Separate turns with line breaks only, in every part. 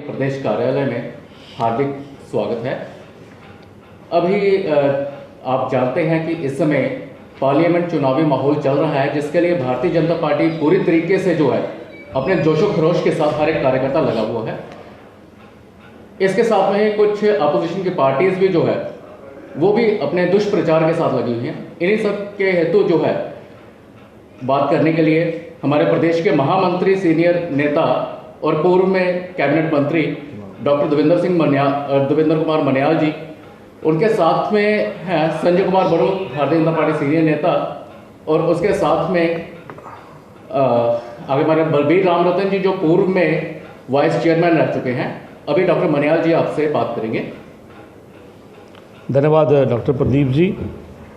प्रदेश कार्यालय में हार्दिक स्वागत है। अभी आप जानते हैं कि इस समय पार्लियामेंट चुनावी माहौल चल रहा है, जिसके लिए भारतीय जनता पार्टी पूरी तरीके से जो है अपने जोशो खरोश के साथ हर एक कार्यकर्ता लगा हुआ है। इसके साथ में कुछ अपोजिशन की पार्टीज भी जो है वो भी अपने दुष्प्रचार के साथ लगी हुई हैं। इन्हीं सब के हेतु जो है बात करने के लिए हमारे प्रदेश के महामंत्री, सीनियर नेता और पूर्व में कैबिनेट मंत्री डॉक्टर देवेंद्र कुमार मन्याल जी, उनके साथ में हैं संजय कुमार बड़ो, भारतीय जनता पार्टी सीनियर नेता, और उसके साथ में आगे हमारे बलबीर राम रतन जी जो पूर्व में वाइस चेयरमैन रह चुके हैं। अभी डॉक्टर मन्याल जी आपसे बात करेंगे।
धन्यवाद डॉक्टर प्रदीप जी।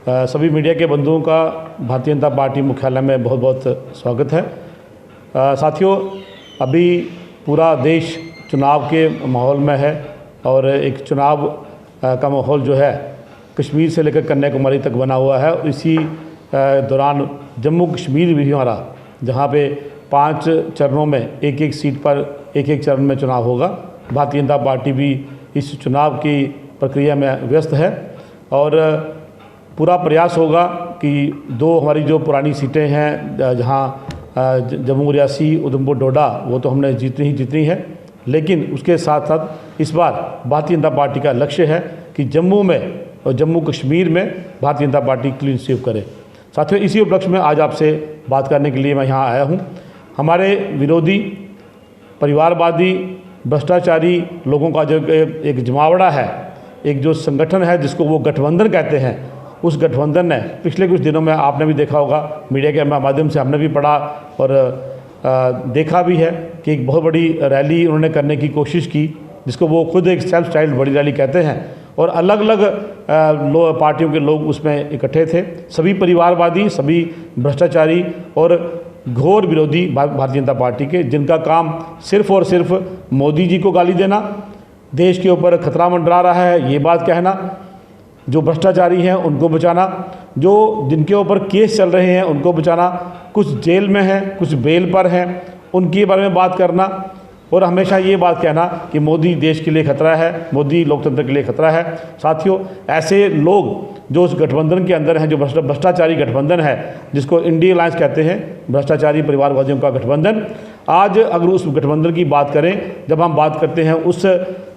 सभी मीडिया के बंधुओं का भारतीय जनता पार्टी मुख्यालय में बहुत बहुत स्वागत है। साथियों, अभी पूरा देश चुनाव के माहौल में है और एक चुनाव का माहौल जो है कश्मीर से लेकर कन्याकुमारी तक बना हुआ है। इसी दौरान जम्मू कश्मीर भी हमारा, जहाँ पे 5 चरणों में एक सीट पर एक चरण में चुनाव होगा। भारतीय जनता पार्टी भी इस चुनाव की प्रक्रिया में व्यस्त है और पूरा प्रयास होगा कि 2 हमारी जो पुरानी सीटें हैं, जहाँ जम्मू, रियासी, उधमपुर, डोडा, वो तो हमने जीतनी है, लेकिन उसके साथ साथ इस बार भारतीय जनता पार्टी का लक्ष्य है कि जम्मू में और जम्मू कश्मीर में Bharatiya Janata party clean sweep करे। साथियों, इसी उपलक्ष्य में आज आपसे बात करने के लिए मैं यहाँ आया हूँ। हमारे विरोधी, परिवारवादी, भ्रष्टाचारी लोगों का जो एक जमावड़ा है, एक जो संगठन है जिसको वो गठबंधन कहते हैं, उस गठबंधन ने पिछले कुछ दिनों में आपने भी देखा होगा, मीडिया के माध्यम से हमने भी पढ़ा और देखा भी है कि एक बहुत बड़ी रैली उन्होंने करने की कोशिश की, जिसको वो खुद एक सेल्फ स्टाइल्ड बड़ी रैली कहते हैं, और अलग अलग पार्टियों के लोग उसमें इकट्ठे थे। सभी परिवारवादी, सभी भ्रष्टाचारी और घोर विरोधी भारतीय जनता पार्टी के, जिनका काम सिर्फ और सिर्फ मोदी जी को गाली देना, देश के ऊपर खतरा मंडरा रहा है ये बात कहना, जो भ्रष्टाचारी हैं उनको बचाना, जो जिनके ऊपर केस चल रहे हैं उनको बचाना, कुछ जेल में हैं, कुछ बेल पर हैं, उनके बारे में बात करना, और हमेशा ये बात कहना कि मोदी देश के लिए खतरा है, मोदी लोकतंत्र के लिए खतरा है। साथियों, ऐसे लोग जो उस गठबंधन के अंदर हैं, जो भ्रष्टाचारी गठबंधन है, जिसको इंडिया अलायंस कहते हैं, भ्रष्टाचारी परिवारवादियों का गठबंधन, आज अगर उस गठबंधन की बात करें, जब हम बात करते हैं उस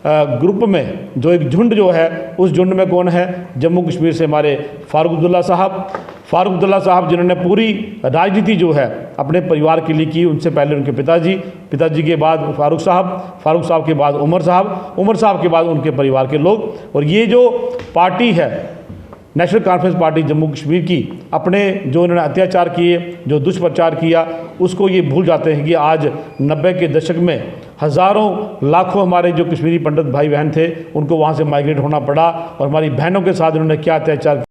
ग्रुप में जो एक झुंड जो है, उस झुंड में कौन है? जम्मू कश्मीर से हमारे फारूक अब्दुल्ला साहब जिन्होंने पूरी राजनीति जो है अपने परिवार के लिए की। उनसे पहले उनके पिताजी के बाद फारूक साहब के बाद उमर साहब के बाद उनके परिवार के लोग। और ये जो पार्टी है national conference party Jammu Kashmir की, अपने जो इन्होंने अत्याचार किए, जो दुष्प्रचार किया, उसको ये भूल जाते हैं कि आज 90 के दशक में हज़ारों लाखों हमारे जो कश्मीरी पंडित भाई बहन थे, उनको वहाँ से माइग्रेट होना पड़ा और हमारी बहनों के साथ इन्होंने क्या अत्याचार